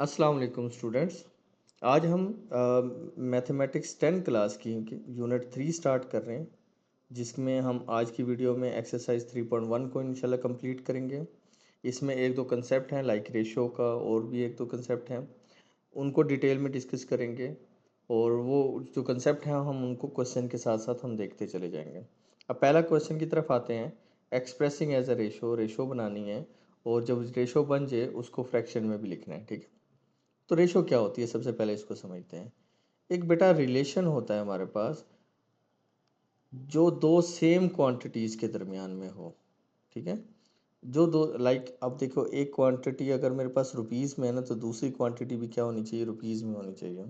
अस्सलाम वालेकुम स्टूडेंट्स। आज हम मैथमेटिक्स 10 क्लास की यूनिट 3 स्टार्ट कर रहे हैं, जिसमें हम आज की वीडियो में एक्सरसाइज 3.1 को इंशाल्लाह कंप्लीट करेंगे। इसमें एक दो कंसेप्ट हैं लाइक रेशो का, और भी एक दो कंसेप्ट हैं, उनको डिटेल में डिस्कस करेंगे। और वो जो कंसेप्ट हैं हम उनको क्वेश्चन के साथ साथ हम देखते चले जाएंगे। अब पहला क्वेश्चन की तरफ आते हैं। Expressing as a ratio, ratio बनानी है और जब रेशो बन जाए उसको फ्रैक्शन में भी लिखना है, ठीक है। तो रेशो क्या होती है, सबसे पहले इसको समझते हैं। एक बेटा रिलेशन होता है हमारे पास जो दो सेम क्वांटिटीज़ के दरमियान में हो, ठीक है। जो दो लाइक अब देखो, एक क्वांटिटी अगर मेरे पास रुपीज़ में है ना, तो दूसरी क्वांटिटी भी क्या होनी चाहिए, रुपीज़ में होनी चाहिए।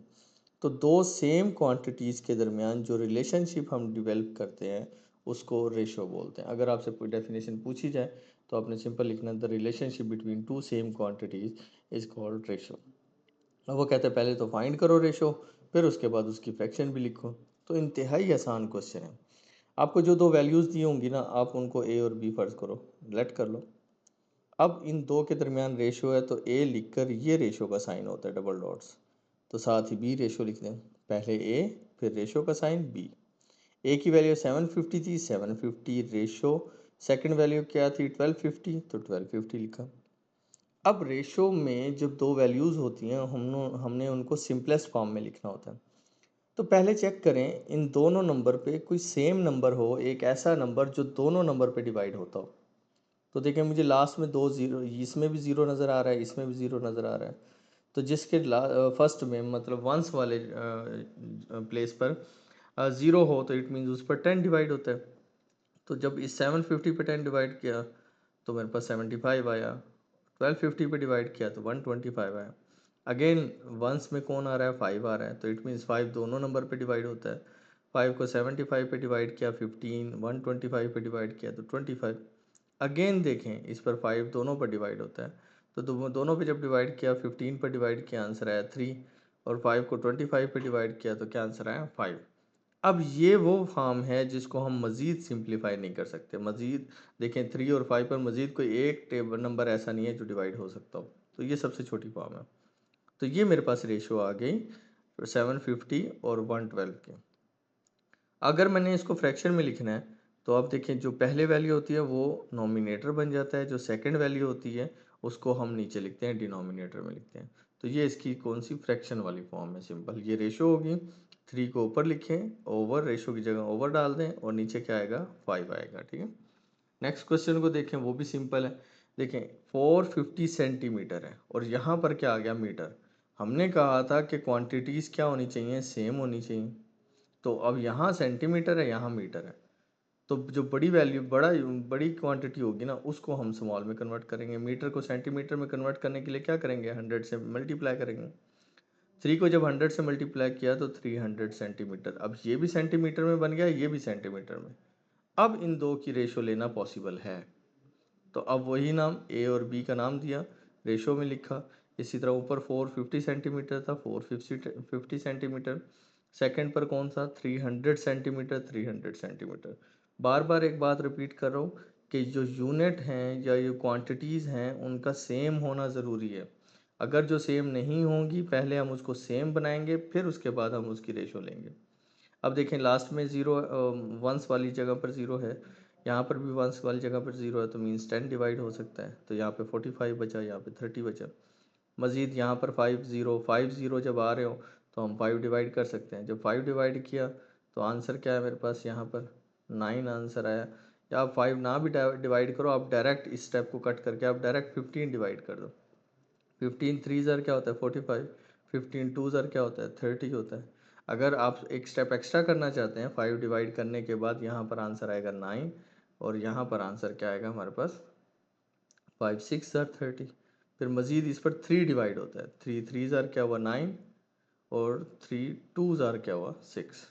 तो दो सेम क्वांटिटीज़ के दरमियान जो रिलेशनशिप हम डेवलप करते हैं उसको रेशो बोलते हैं। अगर आपसे कोई डेफिनेशन पूछी जाए तो आपने सिंपल लिखना, the relationship between two same quantities is called ratio. अब वो कहते हैं पहले तो फाइंड करो रेशो, फिर उसके बाद उसकी फ्रैक्शन भी लिखो। तो इंतहाई आसान क्वेश्चन है। आपको जो दो वैल्यूज़ दी होंगी ना, आप उनको ए और बी फर्ज करो, लेट कर लो। अब इन दो के दरमियान रेशो है तो ए लिखकर ये रेशो का साइन होता है डबल डॉट्स, तो साथ ही बी रेशो लिख दें। पहले ए फिर रेशो का साइन बी। ए की वैल्यू 750 थी, 750 रेशो सेकंड वैल्यू क्या थी 1250, तो 1250 लिखा। अब रेशो में जब दो वैल्यूज़ होती हैं हमने उनको सिंपलेस्ट फॉर्म में लिखना होता है। तो पहले चेक करें इन दोनों नंबर पे कोई सेम नंबर हो, एक ऐसा नंबर जो दोनों नंबर पे डिवाइड होता हो। तो देखें, मुझे लास्ट में दो ज़ीरो, इसमें भी ज़ीरो नज़र आ रहा है, इसमें भी ज़ीरो नज़र आ रहा है। तो जिसके फर्स्ट में मतलब वंस वाले प्लेस पर ज़ीरो हो तो इट मीन्स उस पर 10 डिवाइड होता है। तो जब इस 750 पे 10 डिवाइड किया तो मेरे पास 75 आया। 1250 पे डिवाइड किया तो 125 आया। अगेन वंस में कौन आ रहा है, 5 आ रहा है, तो इट मीन्स 5 दोनों नंबर पे डिवाइड होता है। 5 को 75 पे डिवाइड किया 15, 125 पे डिवाइड किया तो 25। अगेन देखें इस पर 5 दोनों पर डिवाइड होता है, तो दोनों पे जब डिवाइड किया 15 पर डिवाइड किया आंसर आया 3, और 5 को 25 पे डिवाइड किया तो क्या आंसर आया 5। अब ये वो फॉर्म है जिसको हम मज़ीद सिंप्लीफाई नहीं कर सकते। मज़ीद देखें 3 और 5 पर मज़ीद कोई एक टेबल नंबर ऐसा नहीं है जो डिवाइड हो सकता हो, तो ये सबसे छोटी फॉर्म है। तो ये मेरे पास रेशो आ गई 750 और 112 के। अगर मैंने इसको फ्रैक्शन में लिखना है तो आप देखें, जो पहले वैल्यू होती है वो नॉमिनेटर बन जाता है, जो सेकंड वैल्यू होती है उसको हम नीचे लिखते हैं, डिनोमिनेटर में लिखते हैं। तो ये इसकी कौन सी फ्रैक्शन वाली फॉर्म है, सिंपल ये रेशो होगी। 3 को ऊपर लिखें, ओवर रेशो की जगह ओवर डाल दें और नीचे क्या आएगा 5 आएगा, ठीक है। नेक्स्ट क्वेश्चन को देखें, वो भी सिंपल है। देखें 450 सेंटीमीटर है और यहाँ पर क्या आ गया मीटर। हमने कहा था कि क्वांटिटीज़ क्या होनी चाहिए, सेम होनी चाहिए। तो अब यहाँ सेंटीमीटर है, यहाँ मीटर है, तो जो बड़ी वैल्यू बड़ी क्वांटिटी होगी ना उसको हम स्मॉल में कन्वर्ट करेंगे। मीटर को सेंटीमीटर में कन्वर्ट करने के लिए क्या करेंगे, 100 से मल्टीप्लाई करेंगे। 3 को जब 100 से मल्टीप्लाई किया तो 300 सेंटीमीटर। अब ये भी सेंटीमीटर में बन गया, ये भी सेंटीमीटर में। अब इन दो की रेशो लेना पॉसिबल है, तो अब वही नाम ए और बी का नाम दिया, रेशो में लिखा। इसी तरह ऊपर 450 सेंटीमीटर था, 450 सेंटीमीटर। सेकंड पर कौन सा, 300 सेंटीमीटर, 300 सेंटीमीटर। बार बार एक बात रिपीट कर रहा हूँ कि जो यूनिट हैं या ये क्वांटिटीज़ हैं उनका सेम होना ज़रूरी है। अगर जो सेम नहीं होंगी, पहले हम उसको सेम बनाएंगे, फिर उसके बाद हम उसकी रेशो लेंगे। अब देखें लास्ट में ज़ीरो, वंस वाली जगह पर ज़ीरो है, यहाँ पर भी वंस वाली जगह पर ज़ीरो है, तो मीन्स 10 डिवाइड हो सकता है। तो यहाँ पे 45 बचा, यहाँ पे 30 बचा। मज़ीद यहाँ पर 5 ज़ीरो जब आ रहे हो तो हम 5 डिवाइड कर सकते हैं। जब 5 डिवाइड किया तो आंसर क्या है मेरे पास, यहाँ पर 9 आंसर आया। या आप 5 ना भी डिवाइड करो, आप डायरेक्ट इस स्टेप को कट करके आप डायरेक्ट 15 डिवाइड कर दो। 15 3 ज़र क्या होता है 45, 15 2 ज़र क्या होता है 30 होता है। अगर आप एक स्टेप एक्स्ट्रा करना चाहते हैं, 5 डिवाइड करने के बाद यहाँ पर आंसर आएगा 9, और यहाँ पर आंसर क्या आएगा हमारे पास 5 6 ज़र 30। फिर मज़ीद इस पर 3 डिवाइड होता है, 3 3 ज़र क्या हुआ 9, और 3 2 ज़र क्या हुआ 6।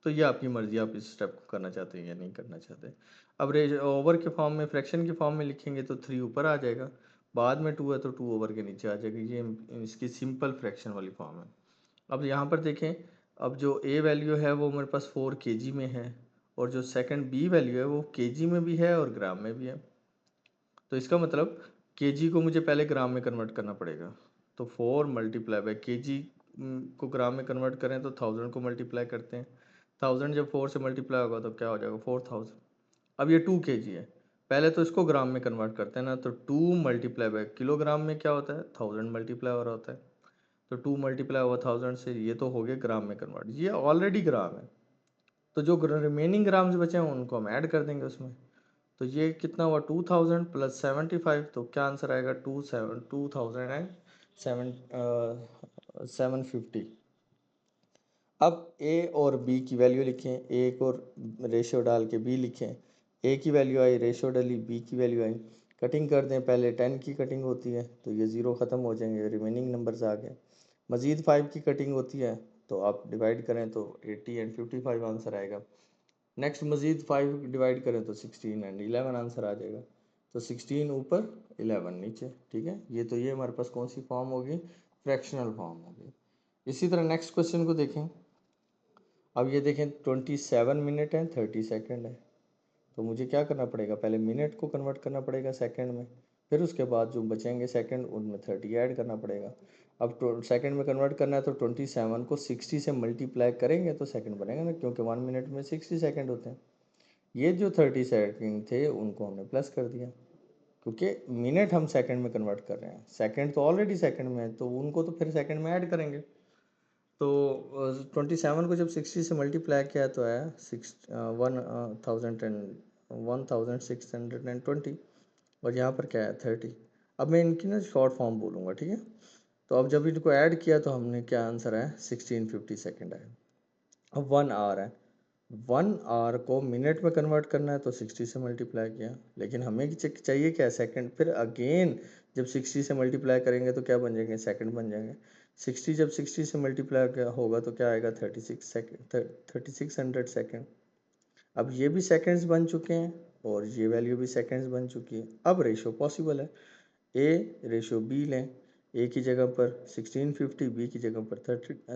तो ये आपकी मर्ज़ी, आप इस स्टेप को करना चाहते हैं या नहीं करना चाहते। अब रेज ओवर के फॉर्म में, फ्रैक्शन के फॉर्म में लिखेंगे तो 3 ऊपर आ जाएगा, बाद में 2 है तो 2 ओवर के नीचे आ जाएगा। ये इसकी सिंपल फ्रैक्शन वाली फॉर्म है। अब यहाँ पर देखें, अब जो ए वैल्यू है वो मेरे पास 4 केजी में है, और जो सेकंड बी वैल्यू है वो केजी में भी है और ग्राम में भी है। तो इसका मतलब केजी को मुझे पहले ग्राम में कन्वर्ट करना पड़ेगा। तो 4 मल्टीप्लाई बाई केजी को ग्राम में कन्वर्ट करें तो 1000 को मल्टीप्लाई करते हैं। 1000 जब 4 से मल्टीप्लाई होगा तो क्या हो जाएगा 4000। अब ये 2 केजी है, पहले तो इसको ग्राम में कन्वर्ट करते हैं ना, तो 2 मल्टीप्लाई बाई किलोग्राम में क्या होता है 1000 मल्टीप्लाई हो रहा होता है, तो 2 मल्टीप्लाई हुआ 1000 से, ये तो हो गया ग्राम में कन्वर्ट, ये ऑलरेडी ग्राम है। तो जो रिमेनिंग ग्राम्स बचे हैं उनको हम ऐड कर देंगे उसमें। तो ये कितना हुआ 2000 प्लस 75, तो क्या आंसर आएगा 2750। अब ए और बी की वैल्यू लिखें, ए को रेशियो डाल के बी लिखें। ए की वैल्यू आई, रेशियो डाली, बी की वैल्यू आई। कटिंग कर दें, पहले 10 की कटिंग होती है तो ये 0 ख़त्म हो जाएंगे, रिमेनिंग नंबर्स आ गए। मज़ीद 5 की कटिंग होती है तो आप डिवाइड करें तो 80 एंड 55 आंसर आएगा। नेक्स्ट मज़ीद 5 डिवाइड करें तो 16 एंड 11 आंसर आ जाएगा। तो 16 ऊपर 11 नीचे, ठीक है। ये हमारे पास कौन सी फॉर्म होगी, फ्रैक्शनल फॉर्म होगी। इसी तरह नेक्स्ट क्वेश्चन को देखें। अब ये देखें 27 मिनट है 30 सेकंड है, तो मुझे क्या करना पड़ेगा, पहले मिनट को कन्वर्ट करना पड़ेगा सेकंड में, फिर उसके बाद जो बचेंगे सेकंड उनमें 30 ऐड करना पड़ेगा। अब सेकंड में कन्वर्ट करना है तो 27 को 60 से मल्टीप्लाई करेंगे तो सेकंड बनेगा ना, क्योंकि 1 मिनट में 60 सेकंड होते हैं। ये जो 30 सेकंड थे उनको हमने प्लस कर दिया, क्योंकि मिनट हम सेकंड में कन्वर्ट कर रहे हैं, सेकंड तो ऑलरेडी सेकंड में है तो उनको तो फिर सेकंड में ऐड करेंगे। तो 27 को जब 60 से मल्टीप्लाई किया तो आया 1620 और यहाँ पर क्या है 30। अब मैं इनकी ना शॉर्ट फॉर्म बोलूँगा, ठीक है। तो अब जब इनको ऐड किया तो हमने क्या आंसर आया 1650 सेकेंड आया। अब 1 आवर है, 1 आवर को मिनट में कन्वर्ट करना है तो 60 से मल्टीप्लाई किया, लेकिन हमें चाहिए क्या सेकंड, फिर अगेन जब 60 से मल्टीप्लाई करेंगे तो क्या बन जाएंगे सेकंड बन जाएंगे। 60 जब 60 से मल्टीप्लाई होगा तो क्या आएगा 3600 सेकंड। अब ये भी सेकंड्स बन चुके हैं और ये वैल्यू भी सेकंड्स बन चुकी है। अब रेशो पॉसिबल है, ए रेशो बी लें, ए की जगह पर 1650, बी की जगह पर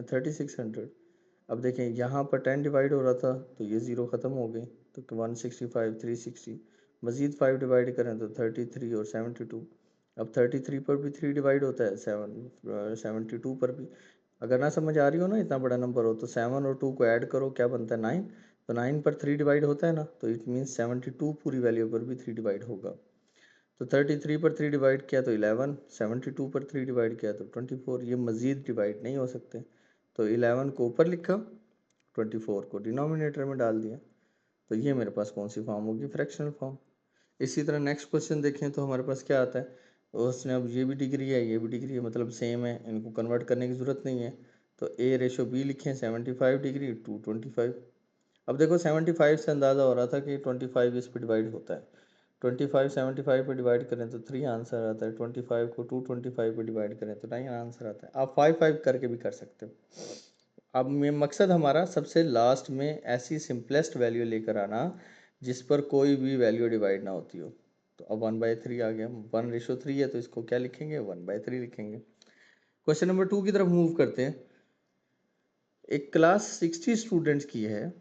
3600। अब देखें यहाँ पर 10 डिवाइड हो रहा था तो ये 0 ख़त्म हो गई, तो 165 360, मज़ीद 5 डिवाइड करें तो 33 और 72। अब 33 पर भी 3 डिवाइड होता है, 72 पर भी। अगर ना समझ आ रही हो ना, इतना बड़ा नंबर हो तो 7 और 2 को ऐड करो, क्या बनता है 9। तो 9 पर 3 डिवाइड होता है ना, तो इट मीन्स 72 पूरी वैल्यू पर भी 3 डिवाइड होगा। तो 33 पर 3 डिवाइड किया तो 11, 72 पर 3 डिवाइड किया तो 24। ये मज़ीद डिवाइड नहीं हो सकते, तो 11 को ऊपर लिखा, 24 को डिनोमिनेटर में डाल दिया। तो ये मेरे पास कौन सी फॉर्म होगी, फ्रैक्शनल फॉर्म। इसी तरह नेक्स्ट क्वेश्चन देखें तो हमारे पास क्या आता है, उसने अब ये भी डिग्री है ये भी डिग्री है, मतलब सेम है, इनको कन्वर्ट करने की ज़रूरत नहीं है। तो ए रेशो बी लिखें, 75 डिग्री टू 25। अब देखो 75 से अंदाज़ा हो रहा था कि 25 इस पर डिवाइड होता है। 25 75 पे डिवाइड करें तो 3 आंसर आता है, 25 को 225 पे डिवाइड करें तो 9 आंसर आता है। आप 5 करके भी कर सकते हो। अब में मकसद हमारा सबसे लास्ट में ऐसी सिंपलेस्ट वैल्यू लेकर आना जिस पर कोई भी वैल्यू डिवाइड ना होती हो। तो अब 1/3 आ गया, 1:3 है तो इसको क्या लिखेंगे 1/3 लिखेंगे। क्वेश्चन नंबर 2 की तरफ मूव करते हैं। एक क्लास 60 स्टूडेंट्स की है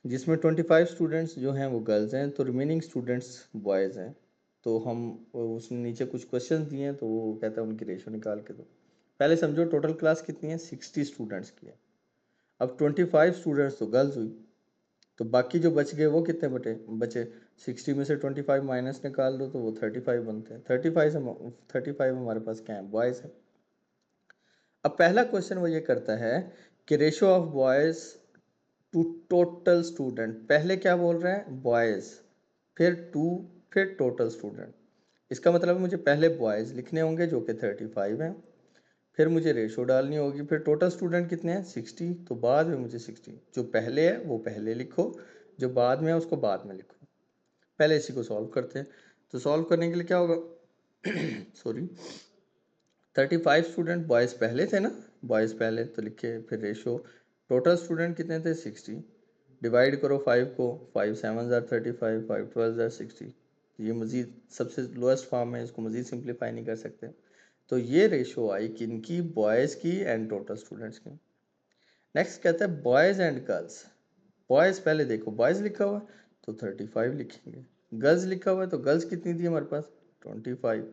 जिसमें 25 स्टूडेंट्स जो हैं वो गर्ल्स हैं, तो रिमेनिंग स्टूडेंट्स बॉयज़ हैं। तो हम उसने नीचे कुछ क्वेश्चन दिए हैं तो वो कहता है उनकी रेशो निकाल के दो। पहले समझो टोटल क्लास कितनी है 60 स्टूडेंट्स की है। अब 25 स्टूडेंट्स तो गर्ल्स हुई, तो बाकी जो बच गए वो कितने बचे 60 में से 25 माइनस निकाल दो तो वो 35 बनते हैं। 35 हमारे पास क्या है बॉयज़ है। अब पहला क्वेश्चन वो ये करता है कि ratio of boys to total student, पहले क्या बोल रहे हैं बॉयज़, फिर टू, फिर टोटल स्टूडेंट। इसका मतलब मुझे पहले बॉयज़ लिखने होंगे जो कि 35 हैं, फिर मुझे रेशो डालनी होगी, फिर टोटल स्टूडेंट कितने हैं 60, तो बाद में मुझे 60 जो पहले है वो पहले लिखो, जो बाद में है उसको बाद में लिखो। पहले इसी को सॉल्व करते हैं। तो सॉल्व करने के लिए क्या होगा सॉरी 35 स्टूडेंट बॉयज़ पहले थे ना, बॉयज़ पहले तो लिखे, फिर रेशो टोटल स्टूडेंट कितने थे 60, डिवाइड करो 5 को, 5 7 35, 5 12 60। ये मज़ीद सबसे लोएस्ट फॉर्म है, इसको मज़ीद सिंप्लीफाई नहीं कर सकते। तो ये रेशो आई किनकी, बॉयज़ की एंड टोटल स्टूडेंट्स की। नेक्स्ट कहता है बॉयज़ एंड गर्ल्स। बॉयज़ पहले देखो बॉयज़ लिखा हुआ है तो 35 लिखेंगे, गर्ल्स लिखा हुआ है तो गर्ल्स कितनी थी हमारे पास 25।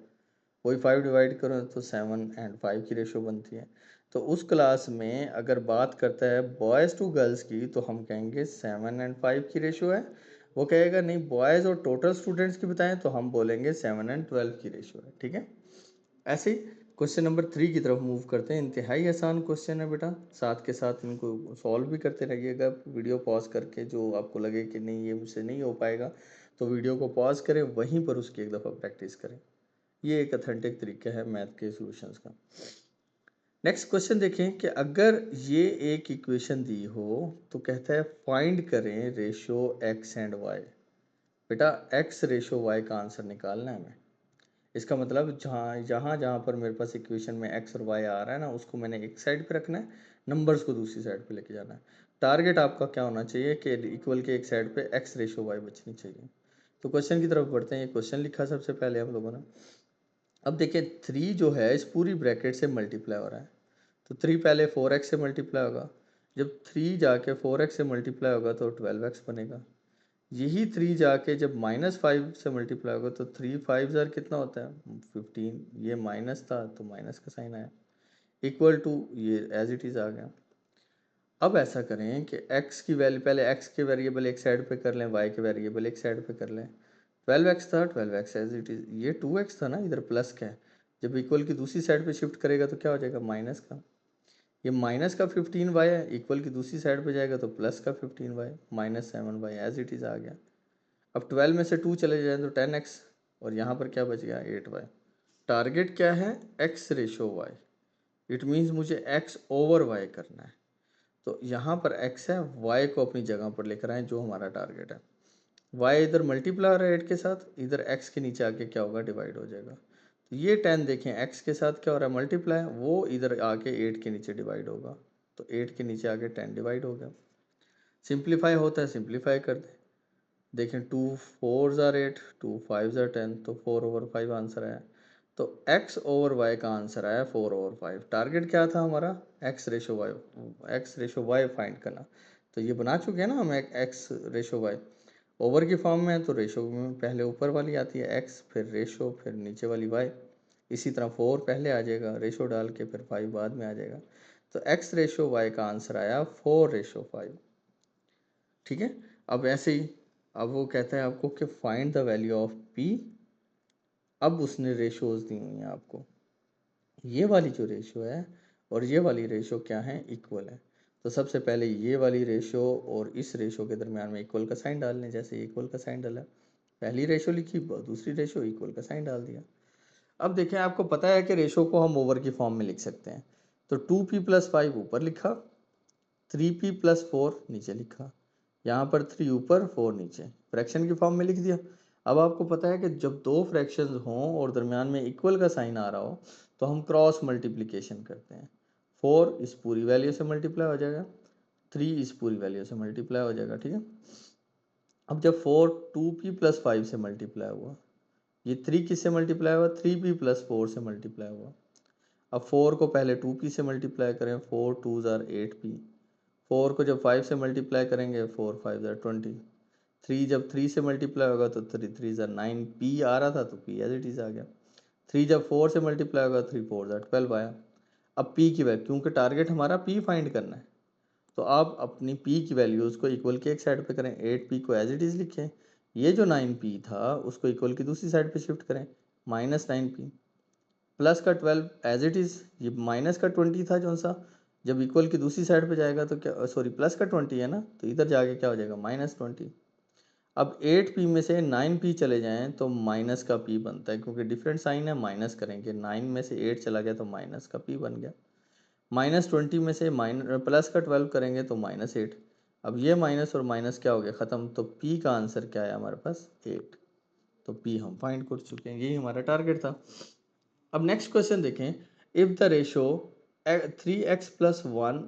वही 5 डिवाइड करो तो 7 एंड 5 की रेशो बनती है। तो उस क्लास में अगर बात करता है बॉयज़ टू गर्ल्स की तो हम कहेंगे 7 एंड 5 की रेशो है। वो कहेगा नहीं बॉयज़ और टोटल स्टूडेंट्स की बताएं तो हम बोलेंगे 7 एंड 12 की रेशो है। ठीक है, ऐसे ही क्वेश्चन नंबर 3 की तरफ मूव करते हैं। इंतहाई आसान क्वेश्चन है बेटा, साथ के साथ इनको सॉल्व भी करते रहिएगा वीडियो पॉज करके। जो आपको लगे कि नहीं ये मुझसे नहीं हो पाएगा तो वीडियो को पॉज करें, वहीं पर उसकी एक दफ़ा प्रैक्टिस करें। ये एक अथेंटिक तरीका है मैथ के सॉल्यूशंस का। नेक्स्ट क्वेश्चन देखें कि अगर ये एक इक्वेशन दी हो तो कहता है फाइंड करें रेशो एक्स एंड वाई। बेटा एक्स रेशो वाई का आंसर निकालना है हमें। इसका मतलब जहाँ जहाँ पर मेरे पास इक्वेशन में एक्स और वाई आ रहा है ना, उसको मैंने एक साइड पे रखना है, नंबर्स को दूसरी साइड पे लेके जाना है। टारगेट आपका क्या होना चाहिए कि इक्वल के एक साइड पे एक्स रेशो वाई बचनी चाहिए। तो क्वेश्चन की तरफ बढ़ते हैं। ये क्वेश्चन लिखा सबसे पहले हम लोगों ने। अब देखिए 3 जो है इस पूरी ब्रैकेट से मल्टीप्लाई हो रहा है, तो 3 पहले 4x से मल्टीप्लाई होगा। जब 3 जाके 4x से मल्टीप्लाई होगा तो 12x बनेगा। यही 3 जाके जब -5 से मल्टीप्लाई होगा तो 3 5 ज़र कितना होता है 15। ये माइनस था तो माइनस का साइन आया, इक्वल टू ये एज इट इज़ आ गया। अब ऐसा करें कि x की वैल्यू पहले x के वेरिएबल एक साइड पे कर लें, y के वेरिएबल एक साइड पे कर लें। 12x था, 12x एज इट इज़। ये 2x था ना, इधर प्लस का है। जब इक्वल की दूसरी साइड पे शिफ्ट करेगा तो क्या हो जाएगा माइनस का। ये माइनस का 15y है, इक्वल की दूसरी साइड पे जाएगा तो प्लस का 15y, -7y as it is आ गया। अब 12 में से 2 चले जाए तो 10x, और यहाँ पर क्या बच गया 8y। टारगेट क्या है x ratio y, it means मुझे x ओवर y करना है। तो यहाँ पर x है, y को अपनी जगह पर लेकर आए जो हमारा टारगेट है। y इधर मल्टीप्लाई हो रहा है 8 के साथ, इधर x के नीचे आके क्या होगा डिवाइड हो जाएगा। तो ये 10 देखें x के साथ क्या हो रहा है मल्टीप्लाई, वो इधर आके 8 के नीचे डिवाइड होगा। तो 8 के नीचे आके 10 डिवाइड हो गया। सिंप्लीफाई होता है, सिंप्लीफाई कर दें। देखें 2 4 ज़ार 8, 2 5 ज़ार 10, तो 4/5 आंसर आया। तो x ओवर y का आंसर आया 4/5। टारगेट क्या था हमारा x रेशो y फाइंड करना। तो ये बना चुके हैं ना हम x रेशो y। ओवर की फॉर्म में है तो रेशो में पहले ऊपर वाली आती है x, फिर रेशो, फिर नीचे वाली y। इसी तरह 4 पहले आ जाएगा, रेशो डाल के फिर 5 बाद में आ जाएगा। तो x रेशो y का आंसर आया 4/5। ठीक है, अब ऐसे ही अब वो कहता है आपको कि find the value of p। अब उसने रेशोज दी हुई हैं आपको, ये वाली जो रेशो है और ये वाली रेशो क्या है इक्वल है। तो सबसे पहले ये वाली रेशो और इस रेशो के दरमियान में इक्वल का साइन डाल लें। जैसे इक्वल का साइन डाला, पहली रेशो लिखी, दूसरी रेशो, इक्वल का साइन डाल दिया। अब देखें आपको पता है कि रेशो को हम ओवर की फॉर्म में लिख सकते हैं। तो 2p+5 ऊपर लिखा, 3p+4 नीचे लिखा, यहाँ पर 3 ऊपर 4 नीचे, फ्रैक्शन की फॉर्म में लिख दिया। अब आपको पता है कि जब दो फ्रैक्शंस हों और दरमियान में इक्वल का साइन आ रहा हो तो हम क्रॉस मल्टीप्लिकेशन करते हैं। 4 इस पूरी वैल्यू से मल्टीप्लाई हो जाएगा, 3 इस पूरी वैल्यू से मल्टीप्लाई हो जाएगा। ठीक है, अब जब 4 2p+5 से मल्टीप्लाई हुआ, ये 3 किससे मल्टीप्लाई हुआ 3p+4 से मल्टीप्लाई हुआ। अब 4 को पहले 2p से मल्टीप्लाई करें, 4 2 ज़ार 8p। 4 को जब 5 से मल्टीप्लाई करेंगे 4 5 ज़ार 20। 3 जब 3 से मल्टीप्लाई होगा तो 3 3 ज़ार 9, p आ रहा था तो p एज इट इज़ आ गया। 3 जब 4 से मल्टीप्लाई होगा 3 4 ज़ार 12 आया। अब p की वैल्यू, क्योंकि टारगेट हमारा p फाइंड करना है, तो आप अपनी p की वैल्यूज़ को इक्वल के एक साइड पे करें, 8p को एज इट इज़ लिखें। ये जो 9p था उसको इक्वल की दूसरी साइड पे शिफ्ट करें, -9p, प्लस का 12 एज इट इज़। ये माइनस का 20 था जो सा, जब इक्वल की दूसरी साइड पे जाएगा तो क्या, सॉरी प्लस का 20 है ना, तो इधर जाके क्या हो जाएगा -20। अब 8p में से 9p चले जाएं तो माइनस का p बनता है, क्योंकि डिफरेंट साइन है, माइनस करेंगे। 9 में से 8 चला गया तो माइनस का p बन गया। -20 में से प्लस का 12 करेंगे तो -8। अब ये माइनस और माइनस क्या हो गया ख़त्म, तो p का आंसर क्या है हमारे पास 8। तो p हम फाइंड कर चुके हैं, यही हमारा टारगेट था। अब नेक्स्ट क्वेश्चन देखें, if the ratio 3x+1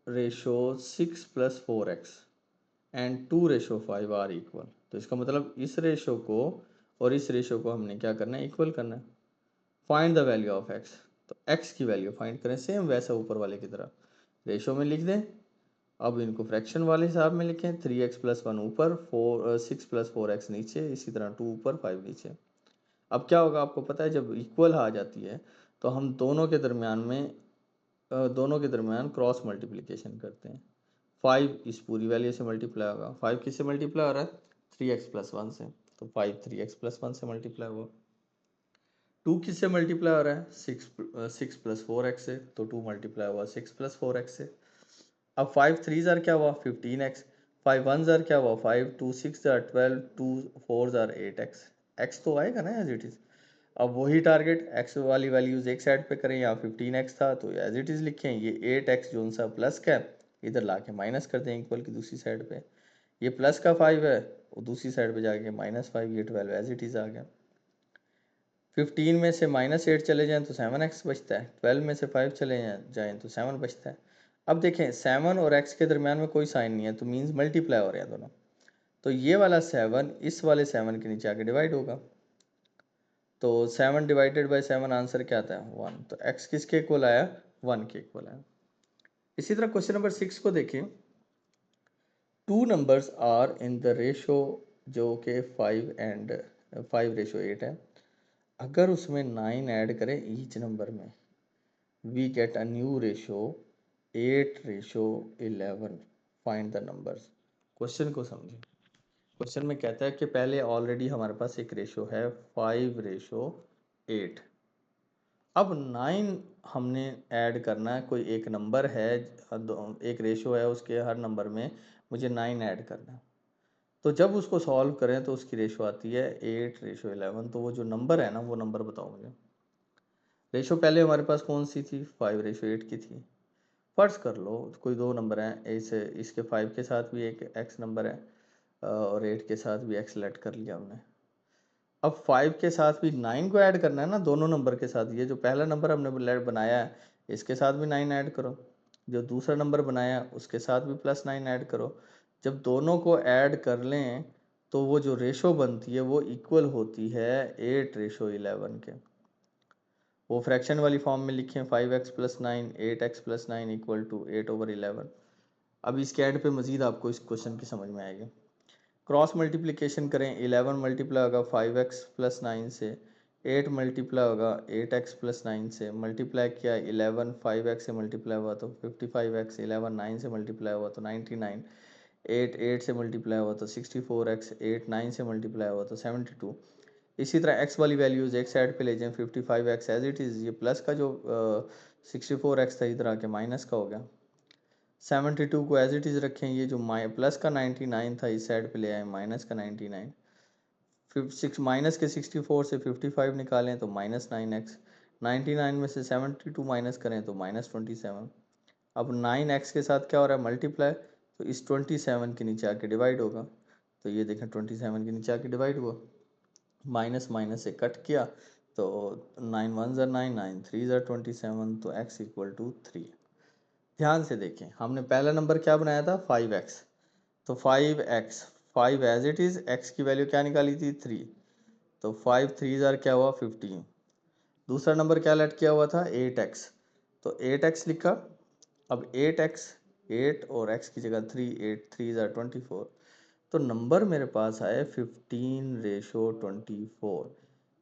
ratio 6+4x and 2/5 are equal. तो इसका मतलब इस रेशो को और इस रेशो को हमने क्या करना है इक्वल करना है। Find the value of x, तो x की वैल्यू फाइंड करें सेम वैसा ऊपर वाले की तरह, रेशो में लिख दें। अब इनको फ्रैक्शन वाले हिसाब में लिखें, 3x+1 ऊपर 6+4x नीचे, इसी तरह 2 ऊपर 5 नीचे। अब क्या होगा आपको पता है, जब इक्वल आ जाती है तो हम दोनों के दरमियान क्रॉस मल्टीप्लिकेशन करते हैं। 5 इस पूरी वैल्यू से मल्टीप्लाई होगा। 5 किससे मल्टीप्लाई हो रहा है? 3x+1 से, तो 5 3x+1 से मल्टीप्लाई हुआ। 2 किससे मल्टीप्लाई हो रहा है? 6+4x से, तो 2 मल्टीप्लाई हुआ 6+4x से। अब 5 3 ज़ार क्या हुआ? 15x। 5 1 ज़ार क्या हुआ? 5 2 6 ज़ार 12, 2 4 ज़ार 8x। x तो आएगा ना एज इट इज़। अब वही टारगेट x वाली वैल्यूज एक साइड पे करें, यहाँ 15x था तो एज इट इज़ लिखें, ये 8x जो सा प्लस का है इधर ला के माइनस कर दें इक्वल की दूसरी साइड पे। ये प्लस का 5 है, वो दूसरी साइड पे जाके -5, ये 12 एज इट इज़ आ गया। 15 में से -8 चले जाएं तो 7x बचता है, 12 में से 5 चले जाएं तो 7 बचता है। अब देखें 7 और x के दरमियान में कोई साइन नहीं है, तो मीन्स मल्टीप्लाई हो रहे हैं दोनों। तो ये वाला 7 इस वाले 7 के नीचे आके डिवाइड होगा, तो 7 डिवाइडेड बाई 7 आंसर क्या आता है? 1। तो x किसके इक्वल आया? 1 के इक्वल आया। इसी तरह क्वेश्चन नंबर 6 को देखिए। 2 numbers are in the ratio जो कि 5:8 है। अगर उसमें 9 ऐड करें ईच नंबर में, we get a new ratio 8:11। Find the numbers. Question को समझें। क्वेश्चन में कहता है कि पहले ऑलरेडी हमारे पास एक रेशो है 5:8। अब 9 हमने ऐड करना है, कोई एक नंबर है, एक रेशो है, उसके हर नंबर में मुझे 9 ऐड करना है। तो जब उसको सॉल्व करें तो उसकी रेशो आती है 8:11। तो वो जो नंबर है ना, वो नंबर बताओ मुझे। रेशो पहले हमारे पास कौन सी थी? 5:8 की थी। फर्ज कर लो कोई दो नंबर हैं, इसके 5 के साथ भी एक x नंबर है और 8 के साथ भी x लेट कर लिया हमने। अब 5 के साथ भी 9 को ऐड करना है ना, दोनों नंबर के साथ। ये जो पहला नंबर हमने बनाया है इसके साथ भी 9 ऐड करो, जो दूसरा नंबर बनाया उसके साथ भी +9 ऐड करो। जब दोनों को ऐड कर लें तो वो जो रेशो बनती है वो इक्वल होती है 8:11 के। वो फ्रैक्शन वाली फॉर्म में लिखें, 5x+9 8x+9 इक्वल टू 8/11। अब इसके एंड पे मजीद आपको इस क्वेश्चन की समझ में आएगी। क्रॉस मल्टीप्लिकेशन करें, 11 मल्टीप्लाई होगा 5x+9 से, 8 मल्टीप्लाई होगा 8x+9 से। मल्टीप्लाई किया 11 5x से मल्टीप्लाई हुआ तो 55x, 11 9 से मल्टीप्लाई हुआ तो 99, 8 8 से मल्टीप्लाई हुआ तो 64x, 8 9 से मल्टीप्लाई हुआ तो 72। इसी तरह x वाली वैल्यूज़ एक साइड पे ले जाएं, 55x एज इट इज़, ये प्लस का जो 64x था इधर आके माइनस का हो गया। 72 को एज इट इज़ रखें, ये जो प्लस का 99 था इस साइड पे ले आए माइनस का 99। माइनस के 64 से 55 निकालें तो -9x। 99 में से 72 माइनस करें तो -27। अब 9x के साथ क्या हो रहा है? मल्टीप्लाई, तो इस 27 के नीचे आके डिवाइड होगा। तो ये देखें 27 के नीचे आके डिवाइड हुआ, माइनस माइनस से कट किया तो 9 1 ज़ा 9, 9 3 ज़ा 27, तो x इक्वल टू 3। ध्यान से देखें, हमने पहला नंबर क्या बनाया था? 5x। तो 5x, 5 as it is, x की वैल्यू क्या निकाली थी? 3। तो 5 3 ज़ार क्या हुआ? 15। दूसरा नंबर क्या लेट किया हुआ था? 8x। तो 8x लिखा। अब 8x, 8 और x की जगह 3, 8 3 ज़ार 24। तो नंबर मेरे पास आए 15:24।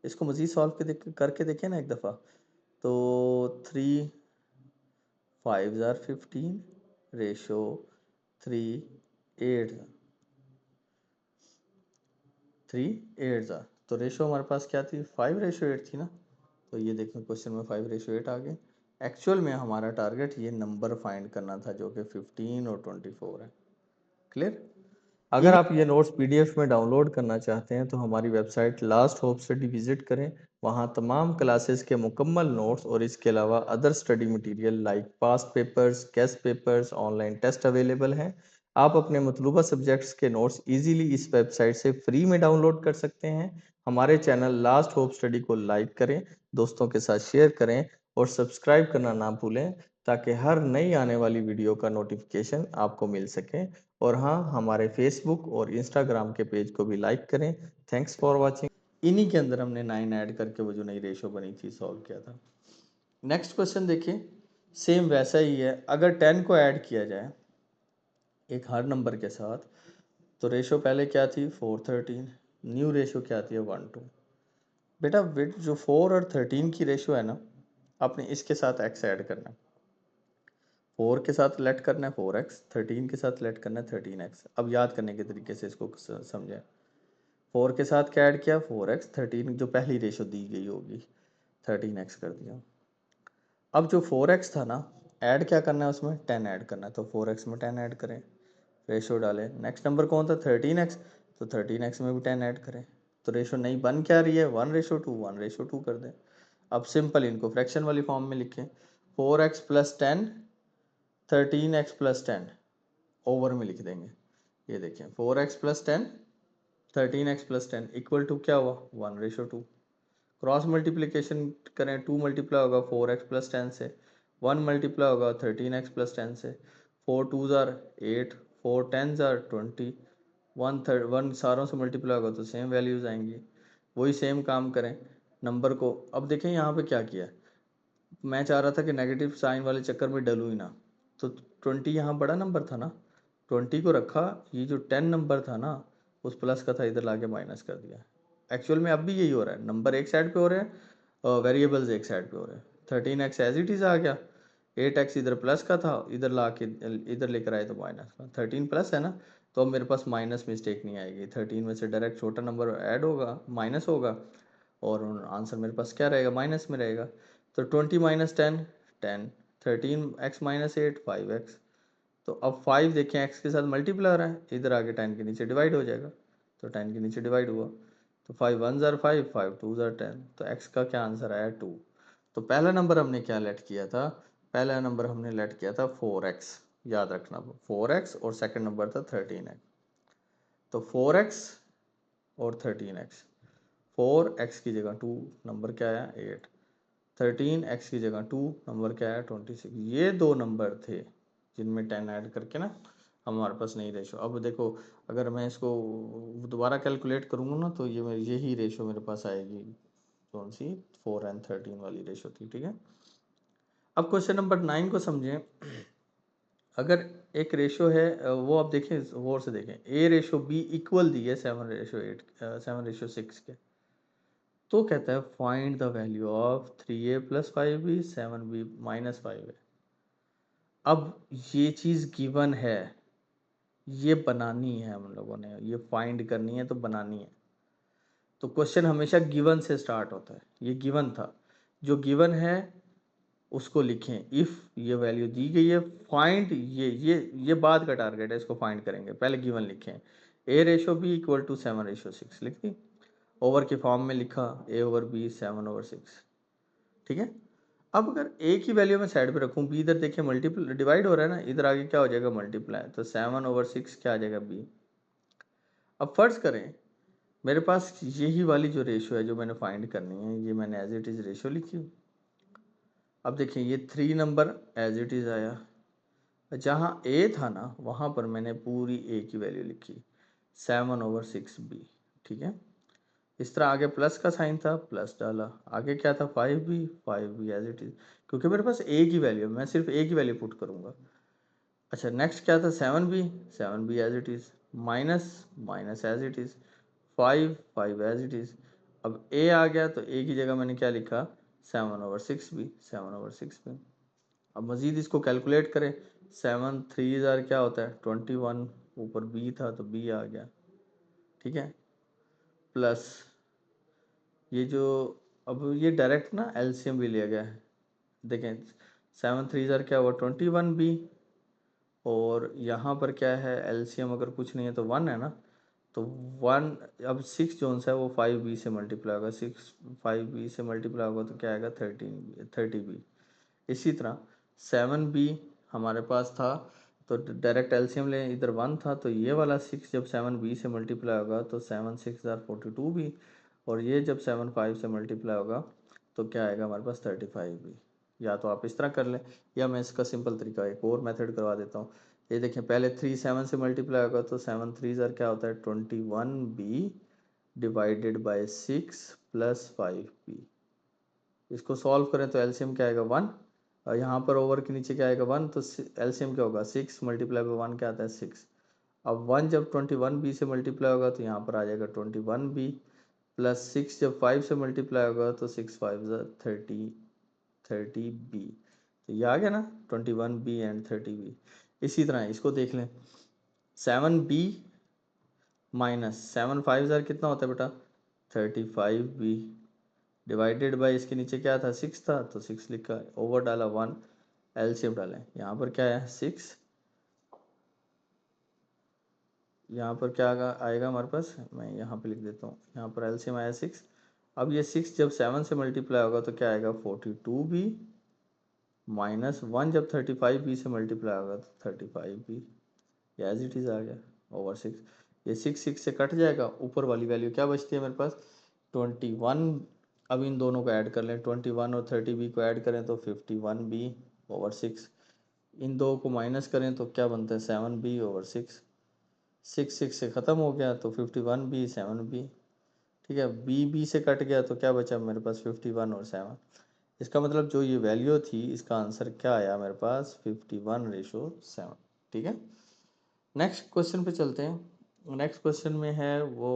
इसको मज़ीद सॉल्व करके देखें ना एक दफ़ा। तो 3 5 ज़ार 15 रेशो 3 8 ज़ार। तो रेशो हमारे पास क्या थी? 5:8 थी ना। तो ये देखें क्वेश्चन में 5:8 आ गए। एक्चुअल में हमारा टारगेट ये नंबर फाइंड करना था जो कि 15 और 24 है। क्लियर? अगर आप ये नोट्स पीडीएफ में डाउनलोड करना चाहते हैं तो हमारी website last hope study visit करें। वहाँ तमाम क्लासेस के मुकम्मल नोट्स और इसके अलावा other study material like past papers, guest papers, online test available हैं। आप अपने मतलूबा सब्जेक्ट्स के नोट्स इजीली इस वेबसाइट से फ्री में डाउनलोड कर सकते हैं। हमारे चैनल लास्ट होप स्टडी को लाइक करें, दोस्तों के साथ शेयर करें और सब्सक्राइब करना ना भूलें ताकि हर नई आने वाली वीडियो का नोटिफिकेशन आपको मिल सके। और हाँ, हमारे फेसबुक और इंस्टाग्राम के पेज को भी लाइक करें। Thanks for watching. इन्हीं के अंदर हमने 9 ऐड करके वो जो नई रेशो बनी थी सॉल्व किया था। नेक्स्ट क्वेश्चन देखिए, सेम वैसा ही है। अगर 10 को ऐड किया जाए एक हर नंबर के साथ तो रेशो पहले क्या थी? 4:13। न्यू रेशो क्या आती है? 1:2। बेटा विथ जो 4 और 13 की रेशो है ना, आपने इसके साथ x ऐड करना है। 4 के साथ लेट करना है 4x, 13 के साथ लेट करना है 13x। अब याद करने के तरीके से इसको समझें। 4 के साथ क्या ऐड किया 4x, 13 जो पहली रेशो दी गई होगी 13x कर दिया। अब जो 4x था ना, ऐड क्या करना है उसमें 10 ऐड करना है, तो 4x में 10 ऐड करें, रेशो डालें। नेक्स्ट नंबर कौन था 13x, तो 13x में भी 10 ऐड करें। तो रेशो नहीं बन क्या रही है 1:2, 1:2 कर दें। अब सिंपल इनको फ्रैक्शन वाली फॉर्म में लिखें, 4x plus 10, 13x plus 10 over में लिख देंगे। ये देखें 4x plus 10, 13x plus 10 equal to क्या हुआ 1:2। क्रॉस मल्टीप्लिकेशन करें, 2 मल्टीप्लाई होगा 4x प्लस 10 से, 1 मल्टीप्लाई होगा 13x प्लस 10 से। 4 2s आर 8, 4 10s आर 20, 1 सारों से मल्टीप्लाई होगा तो सेम वैल्यूज आएंगी। वही सेम काम करें नंबर को। अब देखें यहाँ पे क्या किया, मैं चाह रहा था कि नेगेटिव साइन वाले चक्कर में डलूँ ही ना, तो 20 यहाँ बड़ा नंबर था ना, 20 को रखा, ये जो 10 नंबर था ना उस प्लस का था इधर लाके माइनस कर दिया। एक्चुअल में अब भी यही हो रहा है, नंबर एक साइड पे हो रहे हैं और वेरिएबल्स एक साइड पे हो रहे हैं। 13x एज इट इज़ आ गया, 8x इधर प्लस का था, इधर ला के इधर लेकर आए तो माइनस का। 13 प्लस है ना, तो अब मेरे पास माइनस मिस्टेक नहीं आएगी। 13 में से डायरेक्ट छोटा नंबर ऐड होगा, माइनस होगा, और आंसर मेरे पास क्या रहेगा माइनस में रहेगा। तो 20 माइनस 10 10, 13x माइनस 8 5x। तो अब 5 देखें x के साथ मल्टीप्लाई हो रहा है, इधर आके 10 के नीचे डिवाइड हो जाएगा, तो 10 के नीचे डिवाइड हुआ, तो 5 1s आर 5, 5 2s आर 10, तो x का क्या आंसर आया 2। तो पहला नंबर हमने क्या लेट किया था, पहला नंबर हमने लेट किया था 4x, याद रखना 4x, और सेकंड नंबर था 13x। तो 4x और 13x, 4x की जगह 2 नंबर क्या आया 8, 13x की जगह 2 नंबर क्या आया 26। ये दो नंबर थे जिनमें 10 ऐड करके ना हमारे पास नहीं रेशो। अब देखो अगर मैं इसको दोबारा कैलकुलेट करूँगा ना, तो ये मेरी यही रेशो मेरे पास आएगी, कौन सी 4 and 13 वाली रेशो थी, ठीक है। अब क्वेश्चन नंबर 9 को समझें। अगर एक रेशो है, वो आप देखें गौर से देखें, A/B इक्वल दी है 7:8, 7:6 के, तो कहता है find the value of 3a plus 5b 7b minus 5a। अब ये चीज़ गिवन है, ये बनानी है हम लोगों ने, ये फाइंड करनी है तो बनानी है। तो क्वेश्चन हमेशा गिवन से स्टार्ट होता है, ये गिवन था, जो गिवन है उसको लिखें। इफ़ ये वैल्यू दी गई है, फाइंड, ये बाद का टारगेट है, इसको फाइंड करेंगे, पहले गिवन लिखें। A/B इक्वल टू 7:6 लिख दी, ओवर के फॉर्म में लिखा A/B 7/6, ठीक है। अब अगर A की वैल्यू मैं साइड पे रखूँ, B इधर देखिए मल्टीपल डिवाइड हो रहा है ना, इधर आगे क्या हो जाएगा मल्टीप्लाई, तो 7/6 क्या आ जाएगा B। अब फर्ज करें मेरे पास यही वाली जो रेशो है जो मैंने फाइंड करनी है, ये मैंने एज इट इज़ रेशो लिखी। अब देखिए ये 3 नंबर एज इट इज़ आया, जहाँ A था ना वहाँ पर मैंने पूरी A की वैल्यू लिखी 7/6B, ठीक है। इस तरह आगे प्लस का साइन था, प्लस डाला, आगे क्या था 5b एज इट इज़, क्योंकि मेरे पास A की वैल्यू है, मैं सिर्फ A की वैल्यू पुट करूँगा। अच्छा नेक्स्ट क्या था 7b as it is, minus as it is, 5 as it is. अब A आ गया तो A की जगह मैंने क्या लिखा 7/6b। अब मज़ीद इसको कैलकुलेट करें, 7 3 क्या होता है 21, ऊपर B था तो B आ गया, ठीक है, प्लस ये जो, अब ये डायरेक्ट ना एलसीएम भी लिया गया है, देखें 7 3 क्या हुआ 21b, और यहाँ पर क्या है एलसीएम अगर कुछ नहीं है तो 1 है ना, तो 1, अब 6 जोन सा है वो 5b से मल्टीप्लाई होगा, 6 5b से मल्टीप्लाई होगा तो क्या आएगा 30b। इसी तरह 7b हमारे पास था, तो डायरेक्ट एलसीएम लें, इधर 1 था तो ये वाला 6 जब 7b से मल्टीप्लाई होगा तो 7 6 42b, और ये जब 7 5 से मल्टीप्लाई होगा तो क्या आएगा हमारे पास 35b। या तो आप इस तरह कर लें, या मैं इसका सिंपल तरीका एक और मेथड करवा देता हूँ। ये देखें पहले 3 7 से मल्टीप्लाई होगा तो 7 3 क्या होता है 21b divided by 6 plus 5b। इसको सॉल्व करें तो एलसीएम क्या आएगा 1, और यहाँ पर ओवर के नीचे क्या आएगा 1, तो एलसीएम क्या होगा 6 मल्टीप्लाई बाई 1 क्या आता है 6। अब 1 जब 21b से मल्टीप्लाई होगा तो यहाँ पर आ जाएगा 21b प्लस 6 जब 5 से मल्टीप्लाई होगा तो 6 5 30 30b, तो ये आ गया ना 21b एंड 30b। इसी तरह इसको देख लें, 7b माइनस 7 5 कितना होता है बेटा 35b, डिवाइडेड बाय इसके नीचे क्या था 6 था तो 6 लिखा है, ओवर डाला 1, एलसीएम डालें, यहाँ पर क्या है 6, यहाँ पर क्या आएगा हमारे पास, मैं यहाँ पे लिख देता हूँ, यहाँ पर एलसीएम आया 6। अब ये 6 जब 7 से मल्टीप्लाई होगा तो क्या आएगा 42b, माइनस 1 जब 35b से मल्टीप्लाई होगा तो 35b, एज इट इज़ आ गया ओवर 6। ये 6 से कट जाएगा, ऊपर वाली वैल्यू क्या बचती है मेरे पास 21। अब इन दोनों को ऐड कर लें, 21 और 30b को ऐड करें तो 51b ओवर 6, इन दो को माइनस करें तो क्या बनता है 7b ओवर 6, 6 से ख़त्म हो गया तो 51b 7b, ठीक है। बी से कट गया तो क्या बचा मेरे पास 51 और 7, इसका मतलब जो ये वैल्यू थी इसका आंसर क्या आया मेरे पास 51:7, ठीक है। नेक्स्ट क्वेश्चन पे चलते हैं। नेक्स्ट क्वेश्चन में है वो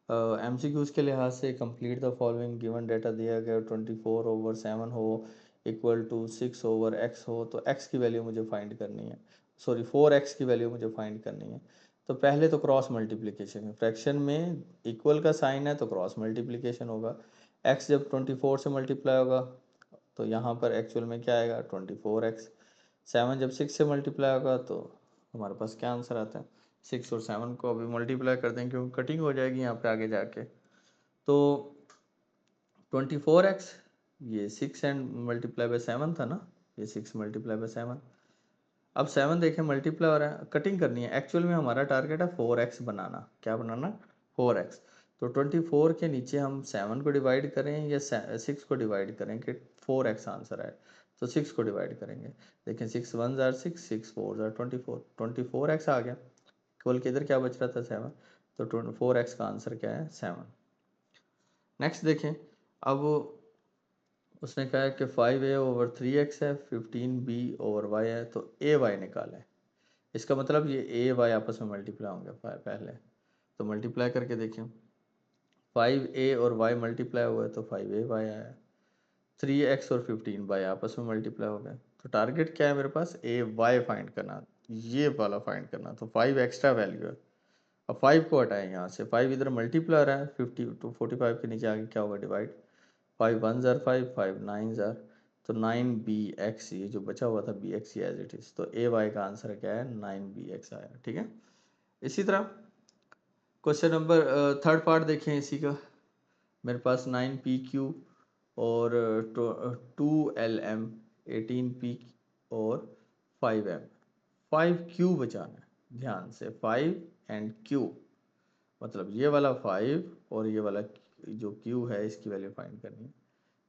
एमसीक्यूज के लिहाज से, complete the following given data दिया गया 24/7 हो इक्वल टू 6/x हो, तो x की वैल्यू मुझे फाइंड करनी है, सॉरी 4x की वैल्यू मुझे फाइंड करनी है। तो पहले तो क्रॉस मल्टीप्लिकेशन है, फ्रैक्शन में इक्वल का साइन है तो क्रॉस मल्टीप्लिकेशन होगा, x जब 24 से मल्टीप्लाई होगा तो यहाँ पर एक्चुअल में क्या आएगा 24x, 7 जब 6 से मल्टीप्लाई होगा तो हमारे पास क्या आंसर आता है 6 और 7 को अभी मल्टीप्लाई कर दें क्योंकि कटिंग हो जाएगी यहाँ पे आगे जाके, तो 24x, ये 6 एंड मल्टीप्लाई बाय 7 था ना, ये 6 मल्टीप्लाई बाय 7, अब 7 देखें मल्टीप्लाई हो रहा है, कटिंग करनी है, एक्चुअल में हमारा टारगेट है 4x बनाना, क्या बनाना 4x। तो 24 के नीचे हम 7 को डिवाइड करें या 6 को डिवाइड करें कि 4x आंसर आए, तो 6 को डिवाइड करेंगे, देखें 6 1 जार 6, 6 4 जार 24, 24x आ गया, केवल के इधर क्या बच रहा था 7, तो 4x का आंसर क्या है 7। नेक्स्ट देखें, अब उसने कहा है कि 5a/3x है, 15b ओवर y है, तो a y निकालें, इसका मतलब ये ए वाई आपस में मल्टीप्लाई होंगे पहले, तो मल्टीप्लाई करके देखें, 5a और y मल्टीप्लाई हुआ है तो 5a/y आया, 3x और 15y आपस में मल्टीप्लाई हो गए, तो टारगेट क्या है मेरे पास ए वाई फाइंड करना, ये वाला फाइंड करना, तो 5 एक्स्ट्रा वैल्यू है। अब 5 को हटाएं यहाँ से, 5 इधर मल्टीप्लाई रहा है, 50 to 45 के नीचे आगे क्या होगा डिवाइड, 5 1 जार 5, 5 9 जार, तो 9bx, ये जो बचा हुआ था bx एज इट इज़, तो ए वाई का आंसर क्या है 9bx आया, ठीक है। इसी तरह क्वेश्चन नंबर थर्ड पार्ट देखें इसी का, मेरे पास 9pq और 2lm, 18p और 5m, 5q बचाना है, ध्यान से 5 एंड q, मतलब ये वाला 5 और ये वाला जो q है इसकी वैल्यू फाइंड करनी है।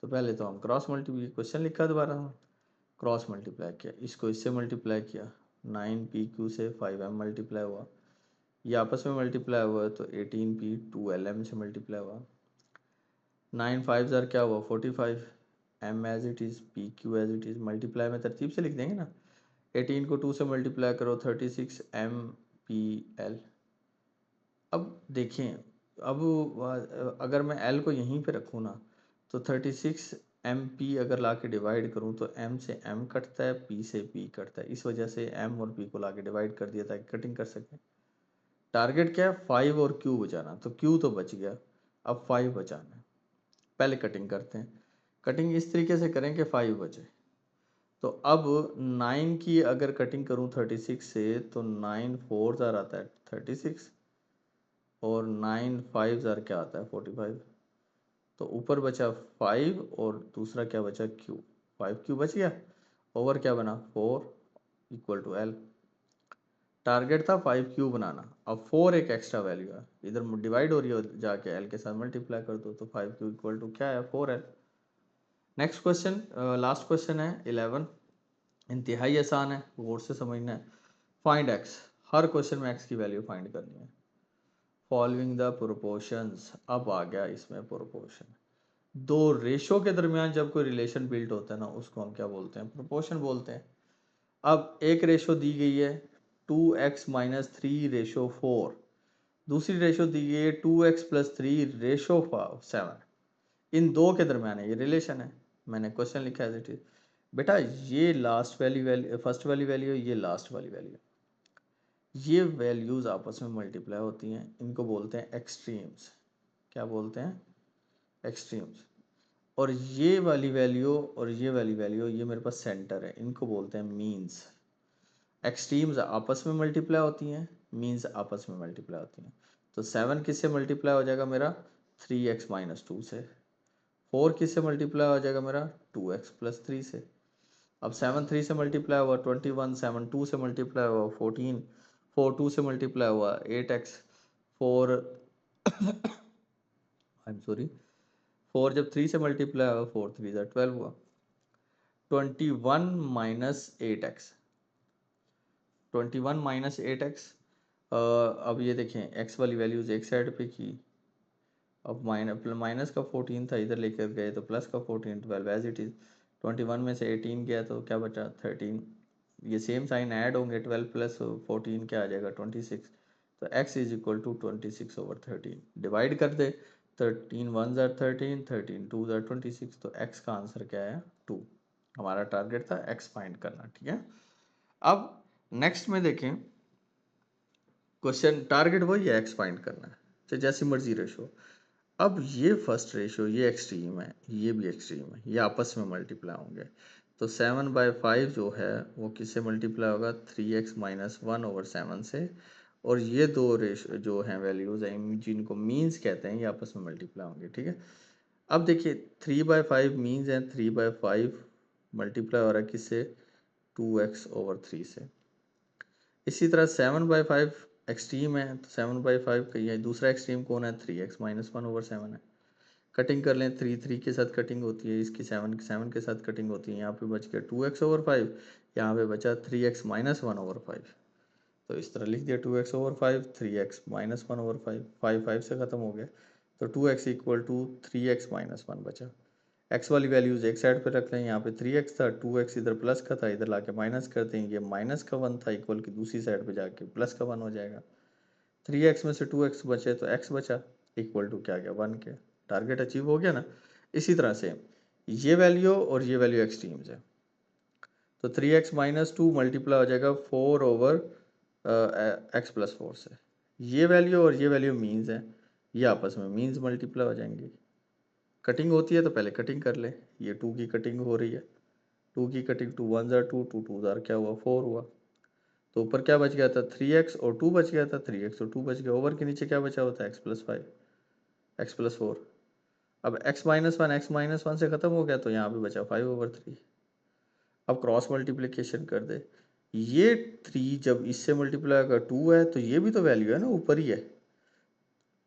तो पहले तो हम क्रॉस मल्टीप्लाई, क्वेश्चन लिखा दोबारा, क्रॉस मल्टीप्लाई किया, इसको इससे मल्टीप्लाई किया, 9pq से 5m मल्टीप्लाई हुआ, ये आपस में मल्टीप्लाई हुआ है तो 18p 2lm से मल्टीप्लाई हुआ, 9 5 ज़ार क्या हुआ 45, m as it is, P Q as it is, multiply में तरतीब से लिख देंगे ना, 18 को 2 से मल्टीप्लाई करो 36 m p l। अब देखें, अब अगर मैं l को यहीं पे रखूँ ना तो 36 m p अगर ला के डिवाइड करूँ तो m से m कटता है, p से p कटता है, इस वजह से m और p को ला के डिवाइड कर दिया ताकि कटिंग कर सकें। टारगेट क्या है 5 और q बचाना, तो q तो बच गया, अब 5 बचाना है, पहले कटिंग करते हैं, कटिंग इस तरीके से करें कि 5 बचे, तो अब 9 की अगर कटिंग करूं 36 से तो 9 4 ज़ार आता है 36 और 9 5 ज़ार क्या आता है 45, तो ऊपर बचा 5 और दूसरा क्या बचा q, 5q बच गया, ओवर क्या बना 4 इक्वल टू l, टारगेट था 5q बनाना, अब 4 एक एक्स्ट्रा वैल्यू है, इधर डिवाइड हो रही है जाके l के साथ मल्टीप्लाई कर दो, तो 5q इक्वल टू क्या है 4l। Next question, last question है 11, इंतहाई आसान है, गौर से समझना है, फाइंड x, हर क्वेश्चन में x की वैल्यू फाइंड करनी है, फॉलोइंग द प्रोपोर्शंस, अब आ गया इसमें प्रोपोर्शन, दो रेशो के दरमियान जब कोई रिलेशन बिल्ड होता है ना उसको हम क्या बोलते हैं प्रोपोर्शन बोलते हैं। अब एक रेशो दी गई है 2x - 3/4, दूसरी रेशो दी गई है 2x+3/7। इन दो के दरम्यान है, ये रिलेशन है। मैंने क्वेश्चन लिखा है एज इट इज। बेटा ये लास्ट वैल्यू फर्स्ट वाली वैल्यू है, ये लास्ट वाली वैल्यू है। ये वैल्यूज आपस में मल्टीप्लाई होती हैं, इनको बोलते हैं एक्सट्रीम्स। क्या बोलते हैं? एक्सट्रीम्स। और ये वाली वैल्यू और ये वाली वैल्यू, ये मेरे पास सेंटर है, इनको बोलते हैं मीन्स। एक्सट्रीम्स आपस में मल्टीप्लाई होती हैं, मीन्स आपस में मल्टीप्लाई होती हैं। तो 7 किससे मल्टीप्लाई हो जाएगा मेरा? 3x-2 से। 4 किससे मल्टीप्लाई हो जाएगा मेरा? 2x+3 से। अब 7 3 से मल्टीप्लाई हुआ 21, 7 2 से मल्टीप्लाई हुआ 14, 4 2 से मल्टीप्लाई हुआ 8x, 4 आई एम सॉरी 4 जब 3 से मल्टीप्लाई हुआ 4 3 12 हुआ। 21 माइनस 8x, 21 माइनस 8x। अब ये देखें x वाली वैल्यूज एक साइड पे की, अब माइनस का 14 था, इधर लेकर गए तो प्लस का 14, 12 एज इट इज़। 21 में से 18 गया तो क्या बचा? 13। ये सेम साइन ऐड होंगे, 12 प्लस 14 क्या आ जाएगा? 26। तो x is equal to 26/13। Divide कर दे, 13 1 ज़ार 13, 13 2 ज़ार 26। तो x का आंसर क्या है? 2। हमारा टारगेट था x फाइंड करना, ठीक है। अब नेक्स्ट में देखें, क्वेश्चन टारगेट वही है, x फाइंड करना है, चाहे जैसी मर्जी रेशो। अब ये फर्स्ट रेशो, ये एक्सट्रीम है, ये भी एक्सट्रीम है, ये आपस में मल्टीप्लाई होंगे। तो 7/5 जो है वो किससे मल्टीप्लाई होगा? 3x-1/7 से। और ये दो रेशो जो हैं वैल्यूज हैं, जिनको मीन्स कहते हैं, ये आपस में मल्टीप्लाई होंगे, ठीक है। अब देखिए 3/5 मीन्स हैं, 3/5 मल्टीप्लाई हो रहा है किससे? 2x/3 से। इसी तरह 7/5 एक्सट्रीम है, तो 7/5 का ये दूसरा एक्सट्रीम कौन है? 3x-1/7 है। कटिंग कर लें, 3 3 के साथ कटिंग होती है, इसकी 7 के साथ कटिंग होती है। यहाँ पे बच गया 2x/5, यहाँ पे बचा 3x-1/5। तो इस तरह लिख दिया 2x/5, 3x-1/5, 5 5 से ख़त्म हो गया। तो 2x इक्वल टू 3x-1 बचा। x वाली वैल्यूज एक साइड पे रख लें, यहाँ पे 3x था, 2x इधर प्लस का था, इधर लाके माइनस करते हैं, ये माइनस का 1 था, इक्वल की दूसरी साइड पे जाके प्लस का 1 हो जाएगा। 3x में से 2x बचे तो x बचा, इक्वल टू क्या गया? 1 के। टारगेट अचीव हो गया ना। इसी तरह से ये वैल्यू और ये वैल्यू एक्सट्रीम्स है, तो 3x-2 मल्टीप्लाई हो जाएगा 4/x+4 से। ये वैल्यू और ये वैल्यू मीन्स है, ये आपस में मीन्स मल्टीप्लाई हो जाएंगी। कटिंग होती है तो पहले कटिंग कर ले, ये 2 की कटिंग हो रही है, 2 की कटिंग, 2 1 ज़ार 2, 2 2 ज़ार क्या हुआ? 4 हुआ। तो ऊपर क्या बच गया था? 3x और 2 बच गया था, 3x और 2 बच गया। ओवर के नीचे क्या बचा होता है? x+5, x+4। अब x-1 से ख़त्म हो गया, तो यहाँ पे बचा 5/3। अब क्रॉस मल्टीप्लिकेशन कर दे, ये 3 जब इससे मल्टीप्लाई होगा 2 है, तो ये भी तो वैल्यू है ना, ऊपर ही है।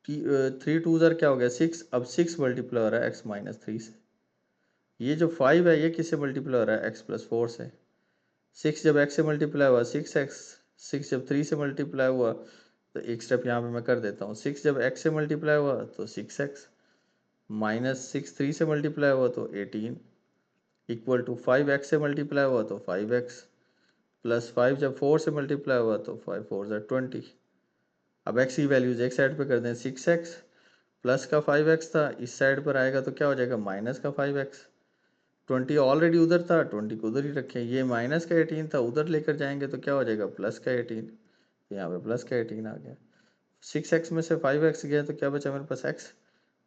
3 2 ज़ार क्या हो गया? 6। अब 6 मल्टीप्लाई हो रहा है x-3 से। ये जो 5 है, ये किससे मल्टीप्लाई हो रहा है? x+4 से। 6 जब x से मल्टीप्लाई हुआ 6x, 6 जब 3 से मल्टीप्लाई हुआ, तो एक स्टेप यहाँ पे मैं कर देता हूँ। 6 जब x से मल्टीप्लाई हुआ तो 6x, -6 3 से मल्टीप्लाई हुआ तो 18, इक्वल टू 5x से मल्टीप्लाई हुआ तो 5x, प्लस 5 जब 4 से मल्टीप्लाई हुआ तो 5 4 ज़ार 20। अब x की वैल्यूज एक साइड पे कर दें, 6x प्लस का 5x था, इस साइड पर आएगा तो क्या हो जाएगा? माइनस का 5x। 20 ऑलरेडी उधर था, 20 को उधर ही रखें। ये माइनस का 18 था, उधर लेकर जाएंगे तो क्या हो जाएगा? प्लस का 18। यहाँ पे प्लस का 18 आ गया। 6x में से 5x गया तो क्या बचा मेरे पास? x।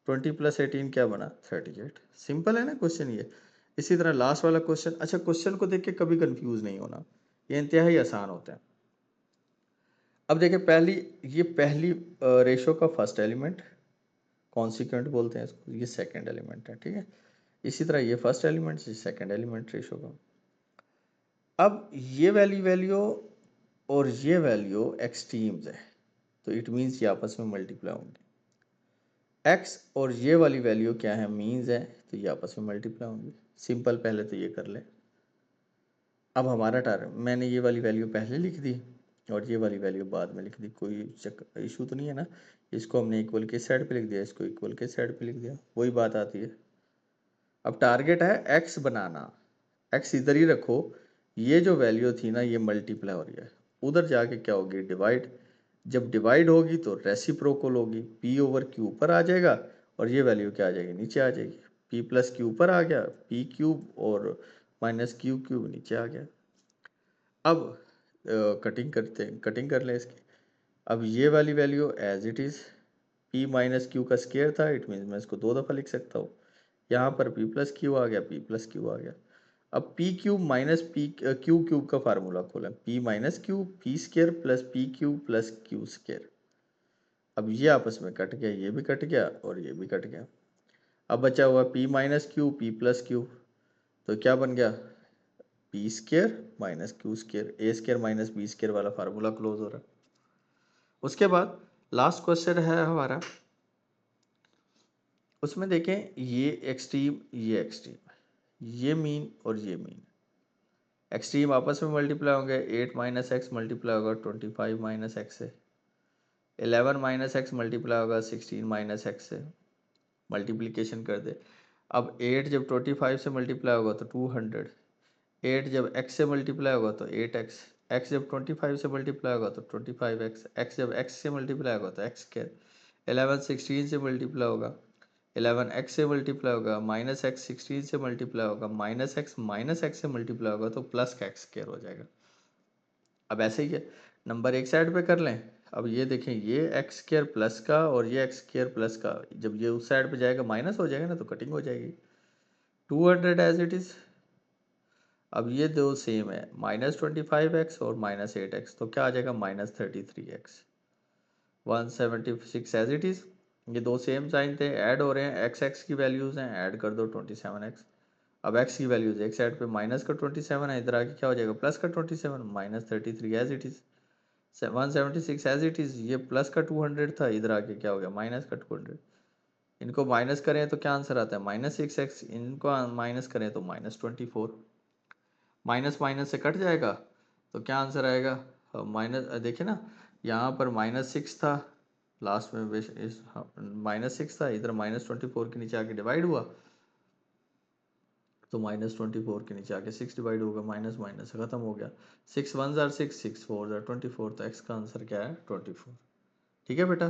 20 + 18 क्या बना? 38। सिंपल है ना क्वेश्चन ये। इसी तरह लास्ट वाला क्वेश्चन, अच्छा क्वेश्चन को देख के कभी कंफ्यूज नहीं होना, ये इंतहाई आसान होता है। अब देखिए पहली रेशो का फर्स्ट एलिमेंट, कॉन्सिक्वेंट बोलते हैं इसको, ये सेकंड एलिमेंट है, ठीक है। इसी तरह ये फर्स्ट एलिमेंट, ये सेकंड एलिमेंट रेशो का। अब ये वैल्यू और ये वैल्यू एक्सट्रीम्स है, तो इट मीन्स ये आपस में मल्टीप्लाई होंगे। x और ये वाली वैल्यू क्या है? मीन्स है, तो ये आपस में मल्टीप्लाई होंगी। सिंपल, पहले तो ये कर ले। अब हमारा टारगेट, मैंने ये वाली वैल्यू पहले लिख दी और ये वाली वैल्यू बाद में लिख दी, कोई इशू तो नहीं है ना। इसको हमने इक्वल के साइड पे लिख दिया, इसको इक्वल के साइड पे लिख दिया, वही बात आती है। अब टारगेट है x बनाना, x इधर ही रखो। ये जो वैल्यू थी ना, ये मल्टीप्लाई हो रही है, उधर जाके क्या होगी? डिवाइड। जब डिवाइड होगी तो रेसिप्रोकल होगी, p ओवर q ऊपर आ जाएगा और ये वैल्यू क्या आ जाएगी, नीचे आ जाएगी। p प्लस q ऊपर आ गया, p क्यूब और माइनस q क्यूब नीचे आ गया। अब कटिंग करते हैं, कटिंग कर लें इसकी। अब ये वाली value as it is, p minus Q का स्केयर था, इट मीन्स मैं इसको 2 दफ़ा लिख सकता हूँ। यहाँ पर p प्लस क्यू आ गया, p प्लस क्यू आ गया। अब p cube minus p Q cube का फार्मूला खोलें, p minus Q p square plus p cube plus q square. अब ये आपस में कट गया, ये भी कट गया और ये भी कट गया। अब बचा हुआ p minus Q p plus Q, तो क्या बन गया, p square minus Q square, a square minus b square वाला फार्मूला क्लोज हो रहा है। उसके बाद लास्ट क्वेश्चन है हमारा, उसमें देखें ये एक्सट्रीम, ये एक्सट्रीम, ये मीन और ये मीन, एक्सट्रीम आपस में मल्टीप्लाई होंगे। 8 माइनस एक्स मल्टीप्लाई होगा 25 माइनस एक्स से, 11 माइनस एक्स मल्टीप्लाई होगा 16 माइनस एक्स से, मल्टीप्लिकेशन कर दे। अब 8 जब 25 से मल्टीप्लाई होगा तो 200, 8 जब x से मल्टीप्लाई होगा तो 8x, x जब 25 से मल्टीप्लाई होगा तो 25x, x जब x से मल्टीप्लाई होगा तो x स्क्वायर, 11 16 से मल्टीप्लाई होगा, 11 x से मल्टीप्लाई होगा, माइनस एक्स 16 से मल्टीप्लाई होगा, माइनस एक्स से मल्टीप्लाई होगा तो प्लस का एक्स स्क्वायर हो जाएगा। अब ऐसे ही है, नंबर एक साइड पे कर लें। अब ये देखें, ये एक्स स्क्वायर प्लस का और ये एक्स स्क्वायर प्लस का, जब ये उस साइड पे जाएगा माइनस हो जाएगा ना, तो कटिंग हो जाएगी। 200 एज इट इज़। अब ये दो सेम है, माइनस 25x और माइनस 8x, तो क्या आ जाएगा, minus 33x। 176 as it is. ये दो सेम साइन थे, ऐड हो रहे हैं, एक्स एक्स की वैल्यूज़ हैं, ऐड कर दो 27x। अब x की वैल्यूज एक साइड पे माइनस का 27 है, इधर आके क्या हो जाएगा, प्लस का 27, minus 33 as it is. 176 as it is, ये प्लस का 200 था, इधर आके क्या हो गया, माइनस का 200। इनको माइनस करें तो क्या आंसर आता है, माइनस 6x, इनको माइनस करें तो माइनस 24। माइनस माइनस से कट जाएगा तो क्या आंसर आएगा, माइनस, देखिए ना, यहाँ पर -6 था, लास्ट में इस -6 था, इधर -24 के नीचे आके डिवाइड हुआ तो -24 के नीचे आके 6 डिवाइड होगा, माइनस माइनस से ख़त्म हो गया। 6 1 जार 6, 6 4 जार 24, तो एक्स का आंसर क्या है, 24। ठीक है बेटा,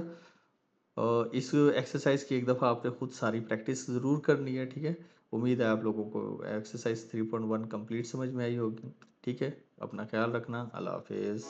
इस एक्सरसाइज की एक दफ़ा आपने खुद सारी प्रैक्टिस ज़रूर करनी है। ठीक है, उम्मीद है आप लोगों को एक्सरसाइज 3.1 कंप्लीट समझ में आई होगी। ठीक है, अपना ख्याल रखना, अल्लाह हाफिज़।